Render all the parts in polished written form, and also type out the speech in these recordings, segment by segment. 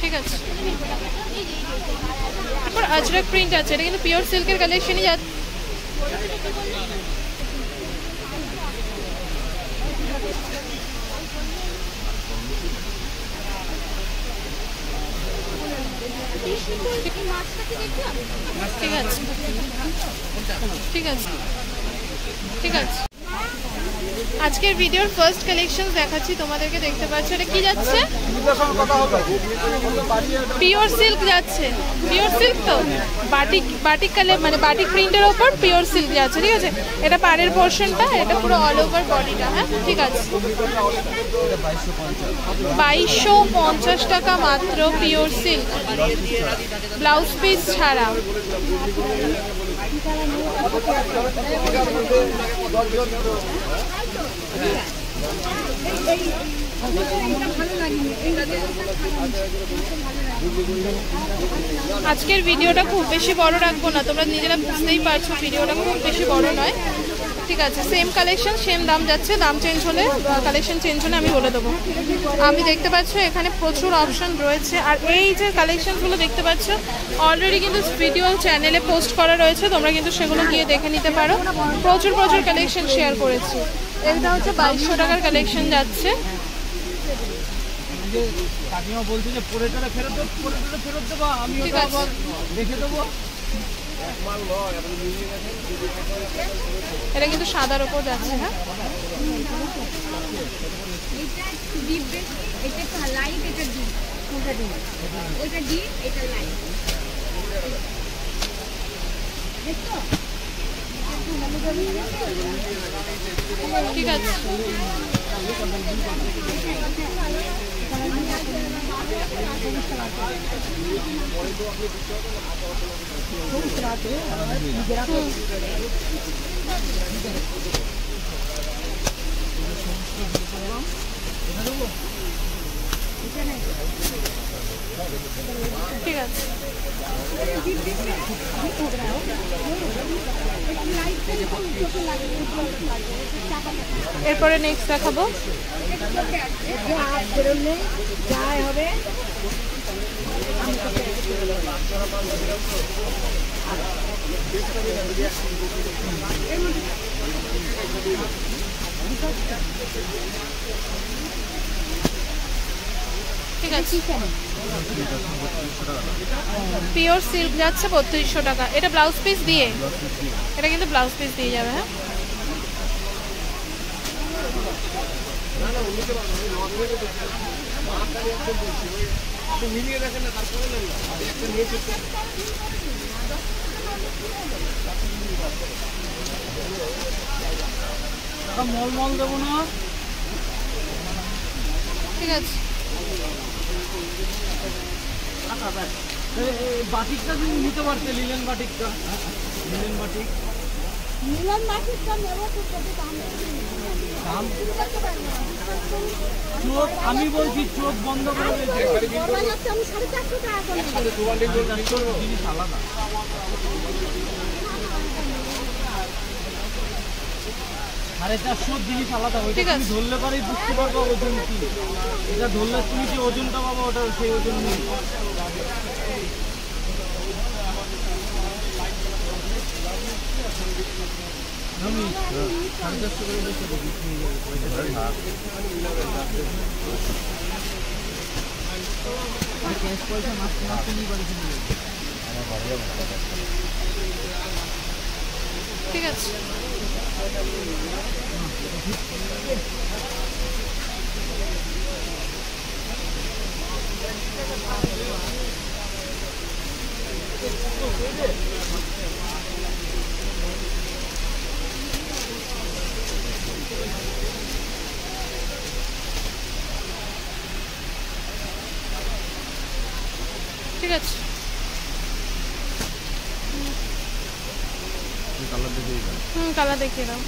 ঠিক আছে। তারপর আজরাক প্রিন্ট আছে, এটা কিন্তু পিওর সিল্কের কালেকশনই যাচ্ছে। ঠিক আছে ঠিক আছে ঠিক আছে। আজকের ভিডিওর ফার্স্ট কালেকশন দেখাচ্ছি তোমাদেরকে, দেখতে পাচ্ছ এটা কি যাচ্ছে, পিওর সিল্ক যাচ্ছে। পিওর সিল্ক তো বাটিক, বাটিক কালার মানে বাটিক প্রিন্টের ওপর পিওর সিল্ক যাচ্ছে। ঠিক আছে, এটা পাড়ের পোর্শনটা, এটা পুরো অল ওভার বডিটা। হ্যাঁ ঠিক আছে, 2250 টাকা মাত্র, পিওর সিল্ক, ব্লাউজ পিস ছাড়া। আজকের ভিডিওটা খুব বেশি বড় রাখবো না, তোমরা নিজেরা বুঝতেই পারছো ভিডিওটা খুব বেশি বড় নয়। ঠিক আছে, সেম কালেকশন সেম দাম যাচ্ছে, দাম চেঞ্জ হলে কালেকশন চেঞ্জ হলে আমি বলে দেবো। আমি দেখতে পাচ্ছ এখানে প্রচুর অপশন রয়েছে, আর এই যে কালেকশনগুলো দেখতে পাচ্ছ অলরেডি কিন্তু ভিডিও চ্যানেলে পোস্ট করা রয়েছে, তোমরা কিন্তু সেগুলো গিয়ে দেখে নিতে পারো। প্রচুর প্রচুর কালেকশন শেয়ার করেছি। এটা হচ্ছে 2200 টাকার কালেকশন যাচ্ছে। ঠিক আছে, এটা কিন্তু সাদার ওপর যাচ্ছে। হ্যাঁ ঠিক আছে, ঠিক আছে। এরপরে নেক্সট দেখাবো। ঠিক আছে, পিওর সিল্ক যাচ্ছে 3200 টাকা। এটা ব্লাউজ পিস দিয়ে, এটা কিন্তু ব্লাউজ পিস দিয়ে যাবে। হ্যাঁ মল দেবো না। ঠিক আছে, বাটিকটা তুমি নিতে পারতে, লিলেন বাটিকটা, লিলেন বাটিক, মিলন মাটিটা নেব তো দাম চোখ আমি বলছি চোখ বন্ধ করে দিয়েছে, আমি 450 টাকা করে জিনিস আলাদা। 450 জিনিস আলাদা, ওইটা তুমি ধরলে পারেই বুঝতে পারবো ওজন কি। এটা ধরলে তুমি যে ওজনটা পাবো ওটা সেই ওজন নেই। আমি 450 করে বেশি বিক্রি হয়ে যাবে। ক্যাশ পয়সা মাসে মাসে নিয়ে বাড়ি চলে যাবে। ঠিক আছে, ঠিক আছে। কালার দেখিয়ে দাও।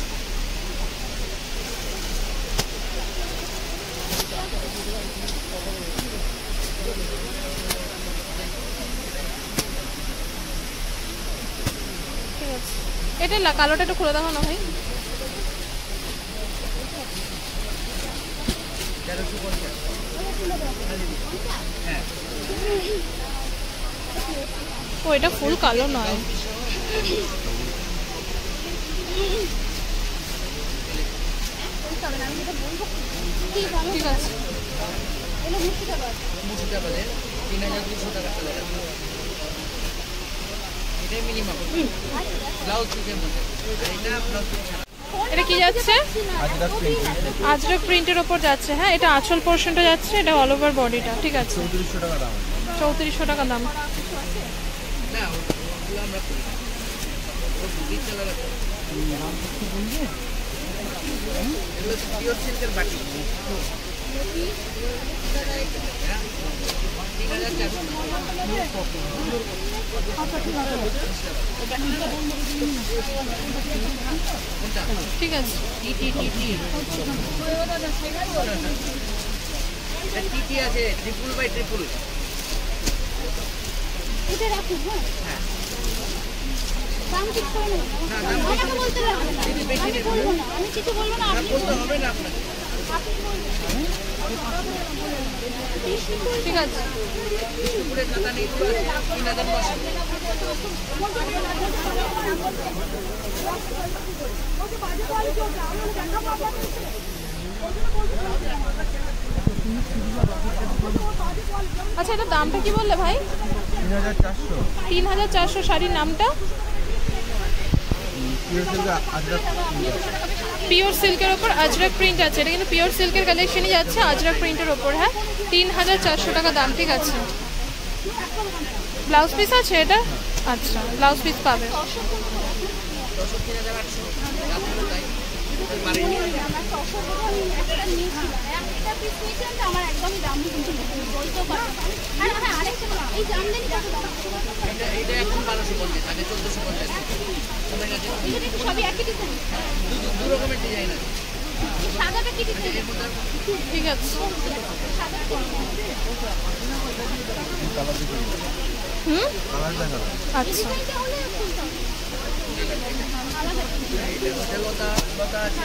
ঠিক আছে, এটা কালোটা একটু খুলে দেখো না ভাই। ও এটা ফুল কালো নয়। ঠিক আছে, এটা কি যাচ্ছে? আজরক প্রিন্টের ওপর যাচ্ছে। হ্যাঁ, এটা আঁচল পোর্শনটা যাচ্ছে, এটা অল ওভার বডিটা। ঠিক আছে, 3400 টাকা দাম। 3400 টাকা দাম। ঠিক আছে, আছে ট্রিপল বাই ট্রিপল। এটা রাখুন। হ্যাঁ, দাম ঠিক করে নেব। আমাকে বলতে হবে না, আমি বলবো না, আমি কিছু বলবো না, আপনি বলতে হবে না আপনাকে। ঠিক আছে। পুরো খাতা নিয়ে 3500। আচ্ছা, এটা দামটা কি বললে ভাই? 3400। 3400। শাড়ির নামটা? পিওর সিল্কের ওপর আজরক প্রিন্ট আছে। এটা কিন্তু পিওর সিল্কের কালেকশনই যাচ্ছে আজরক প্রিন্টের ওপর। হ্যাঁ, 3400 টাকা দাম। ঠিক আছে, ব্লাউজ পিস আছে এটা? আচ্ছা, ব্লাউজ পিস পাবে। আমার একদমই দাম কিন্তু বলতেও পারবো না। আর হ্যাঁ, আরেকটা এই জামদানি কত দাম? এটা এখন 1250, আগে 1450। এগুলো একটু সবই একই ডিজাইন, দু রকমের ডিজাইন আছে। সাদাটা কি ডিজাইন? ঠিক আছে। হুম, আচ্ছা। এটা হলে ফুলটা লতা আছে,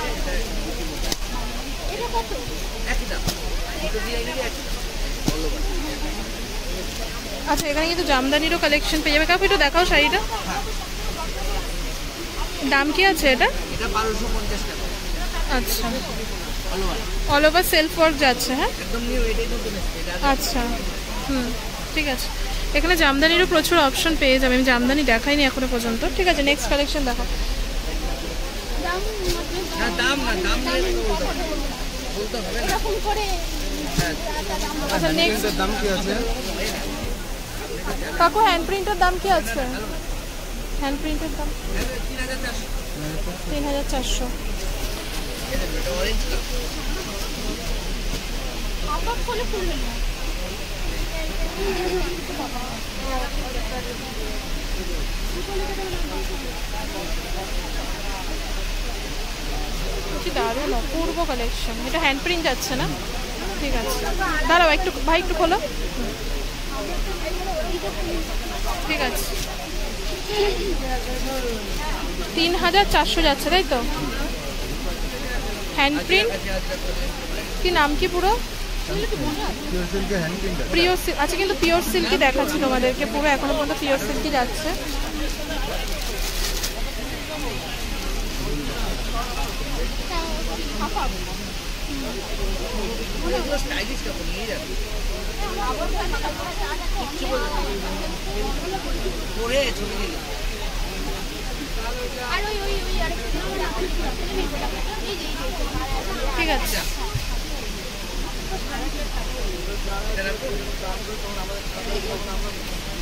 এটা কত? একই দাম। দুটো ডিজাইনেরই একই দাম। আচ্ছা, এখানে কিন্তু জামদানিরও কালেকশন পেয়ে যাবে। কাকু, এটা দেখাও শাড়িটা। দাম কি আছে এটা? এটা 1250 টাকা। আচ্ছা, অল ওভার সেলফ ওয়ার্ক যাচ্ছে। হ্যাঁ, একদম নিউ, এটাই নতুন এসেছে। এটা আচ্ছা, হুম, ঠিক আছে। এখানে জামদানিরও প্রচুর অপশন পেয়ে যাবে। আমি জামদানি দেখাইনি এখনো পর্যন্ত। ঠিক আছে, নেক্সট কালেকশন দেখো। দাম না, দাম না, দাম বলতে হবে না। এরকম করে আচ্ছা, নেক্সট দাম কি আছে? কাকু, হ্যান্ড প্রিন্টের দাম কি আছে? হ্যান্ড প্রিন্টের দাম 3400। অরেঞ্জ আপাত করে ফুলবে না। কি দারুণ অপূর্ব কালেকশন। এটা হ্যান্ড প্রিন্ট যাচ্ছে না? ঠিক আছে, দাঁড়াও একটু ভাই, একটু খোলো। ঠিক আছে, 3400 যাচ্ছে, তাই তো? Hand print. কি নাম কি পুরো? Pure silk. আচ্ছা, কিন্তু পিওর সিল্কই দেখাচ্ছি তোমাদেরকে পুরো, এখনো পর্যন্ত পিওর সিল্কই যাচ্ছে। স্টাইলিশ কাপড় নিয়ে যাবে। পরে ছবি দিল। আর ওই ওই ওই আরেকটা এই যে ঠিক আছে, এটা রাখবো।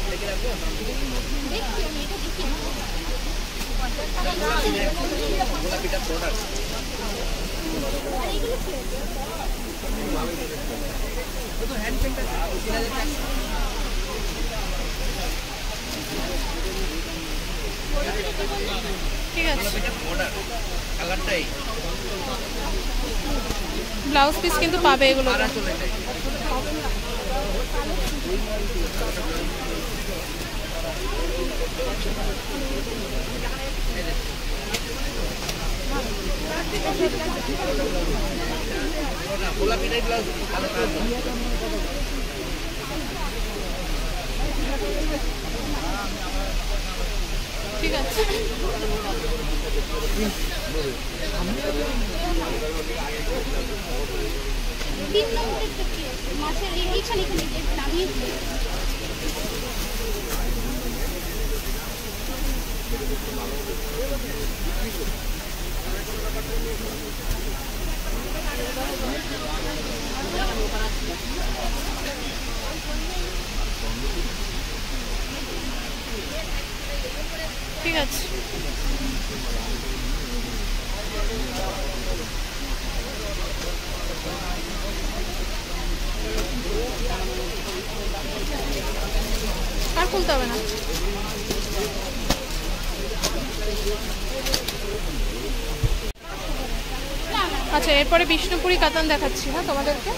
দেখে রাখবো। দেখি আমি এটা দেখি। গোলাপিটা প্রোডাক্ট। আর এইগুলো কি? তো হ্যান্ড পেন্ট আছে 3000 টাকা। ঠিক আছে। গোলাপিটা প্রোডাক্ট, কালারটাই ব্লাউজ পিস কিন্তু পাবে এগুলো। পারা চলে যায়। গোলাপিটাই ব্লাউজ কালারটা। তিন নম্বরের কি মাছের এইখানে নামিয়েছি। ঠিক আছে। আর খুলতে হবে না। আচ্ছা, এরপরে বিষ্ণুপুরি কাতান দেখাচ্ছি না তোমাদেরকে।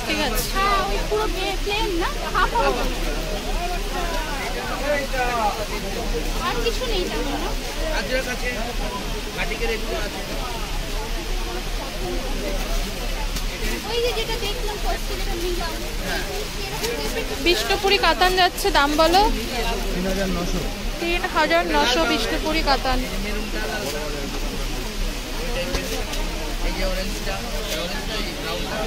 ঠিক আছে। হ্যাঁ, ওই পুরো প্লেন না, হাফ হাফ। আর কিছু নেই তেমন না। আজরাক আছে, মাটিকের একটু আছে। ওই যে যেটা দেখলাম ফার্স্টে যেটা নিলাম, বিষ্ণুপুরি কাতান যাচ্ছে, দাম বলো। 3900। 3900 বিষ্ণুপুরি কাতান। মেরুনটা লাল এই যে অরেঞ্জটা এই ব্রাউনটা।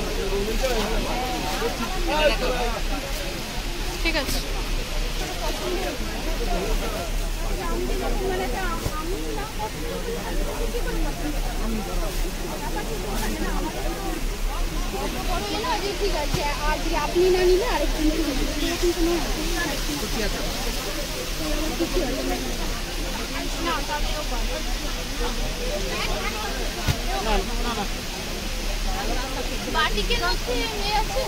ঠিক আছে। ঠিক আছে, আর আপনি না নিলে আরেকটু বাটিকের মধ্যে ইয়ে আছে।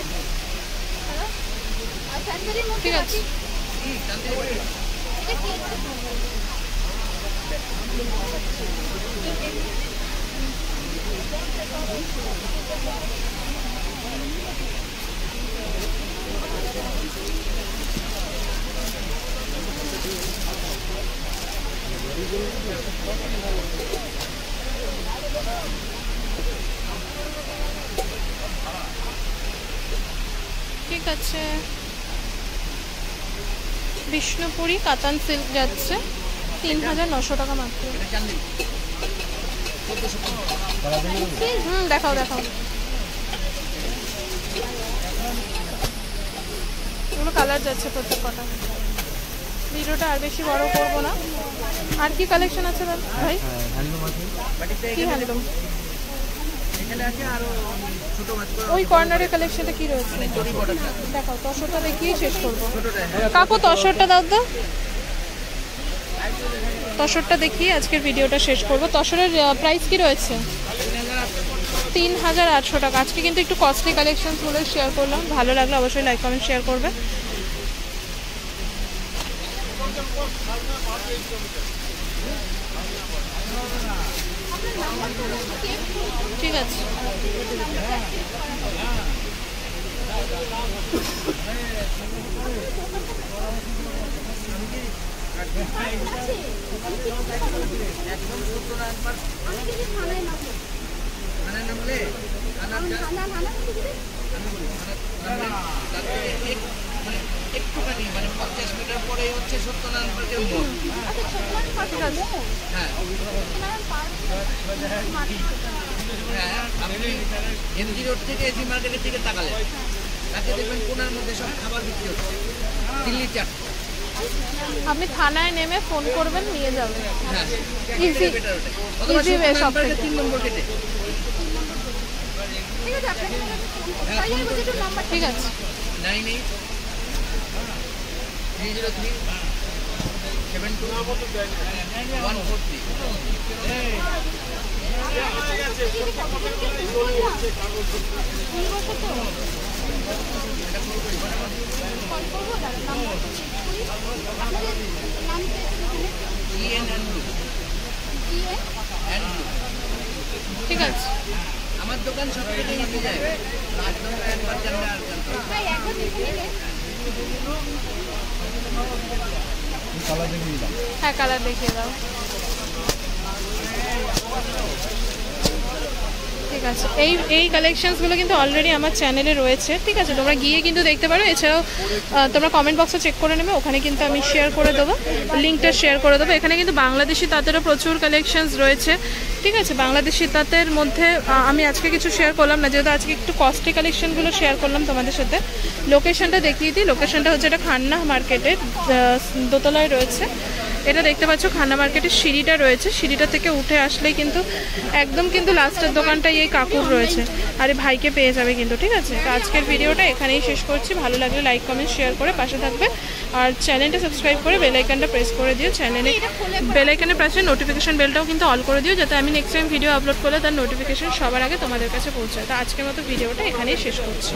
ঠিক আছে। এটা কি আছে? ঠিক আছে। বিষ্ণুপুরি কাতান সিল্ক যাচ্ছে 3900 টাকা মাত্র। দেখাও দেখাও। এগুলো কালার যাচ্ছে প্রত্যেক কটা। ভিডিওটা আর বেশি বড় করবো না। আর কি কালেকশন আছে ভাই? কি হ্যান্ডলুম? ওই কর্নারের কালেকশনটা কি রয়েছে দেখাও। তসরটা দেখিয়ে শেষ করবো। কাকু তসরটা দাও তো। তসরটা দেখিয়ে আজকের ভিডিওটা শেষ করবো। তসরের প্রাইস কি রয়েছে? 3800 টাকা। আজকে কিন্তু একটু কস্টলি কালেকশনগুলো শেয়ার করলাম। ভালো লাগলো অবশ্যই লাইক কমেন্ট শেয়ার করবে। ঠিক আছে। একটুখানি মানে 50 মিটার পরে হচ্ছে সত্যনারায়ণ পার্কের মোড়। হ্যাঁ হ্যাঁ, আপনি এমজি রোড থেকে এসি মার্কেটের দিকে তাকালেন, তাকে দেখবেন কোনার মধ্যে সব খাবার বিক্রি হচ্ছে। দিল্লি চাট। আপনি থানায় নেমে ফোন করবেন, নিয়ে যাবেন। হ্যাঁ, ইজি অথবা ইজি ওয়ে সব থেকে। 3 নম্বর গেটে। ঠিক আছে। 98 303 72 143। ঠিক আছে। আমার দোকান সব থেকে নিতে যায় একদম একবার জানলে আর জানতে হবে। হ্যাঁ, কালার দেখিয়ে দাও। ঠিক আছে, এই কালেকশনসগুলো কিন্তু অলরেডি আমার চ্যানেলে রয়েছে, ঠিক আছে, তোমরা গিয়ে কিন্তু দেখতে পারো। এছাড়াও তোমরা কমেন্ট বক্সে চেক করে নেবে, ওখানে কিন্তু আমি শেয়ার করে দেবো, লিঙ্কটা শেয়ার করে দেবো। এখানে কিন্তু বাংলাদেশি তাঁতেরও প্রচুর কালেকশনস রয়েছে, ঠিক আছে। বাংলাদেশি তাঁতের মধ্যে আমি আজকে কিছু শেয়ার করলাম না, যেহেতু আজকে একটু কস্টলি কালেকশনগুলো শেয়ার করলাম তোমাদের সাথে। লোকেশনটা দেখিয়ে দিই, লোকেশনটা হচ্ছে এটা খান্না মার্কেটের দোতলায় রয়েছে। এটা দেখতে পাচ্ছ খান্না মার্কেটের সিঁড়িটা রয়েছে, সিঁড়িটা থেকে উঠে আসলেই কিন্তু একদম কিন্তু লাস্টের দোকানটাই এই কাকুর রয়েছে, আর এই ভাইকে পেয়ে যাবে কিন্তু, ঠিক আছে। তো আজকের ভিডিওটা এখানেই শেষ করছি। ভালো লাগলে লাইক কমেন্ট শেয়ার করে পাশে থাকবে, আর চ্যানেলটা সাবস্ক্রাইব করে বেল আইকনটা প্রেস করে দিও। চ্যানেলে বেল আইকনের পাশে নোটিফিকেশন বেলটাও কিন্তু অল করে দিও, যাতে আমি নেক্সট টাইম ভিডিও আপলোড করলে তার নোটিফিকেশন সবার আগে তোমাদের কাছে পৌঁছায়। তো আজকের মতো ভিডিওটা এখানেই শেষ করছি।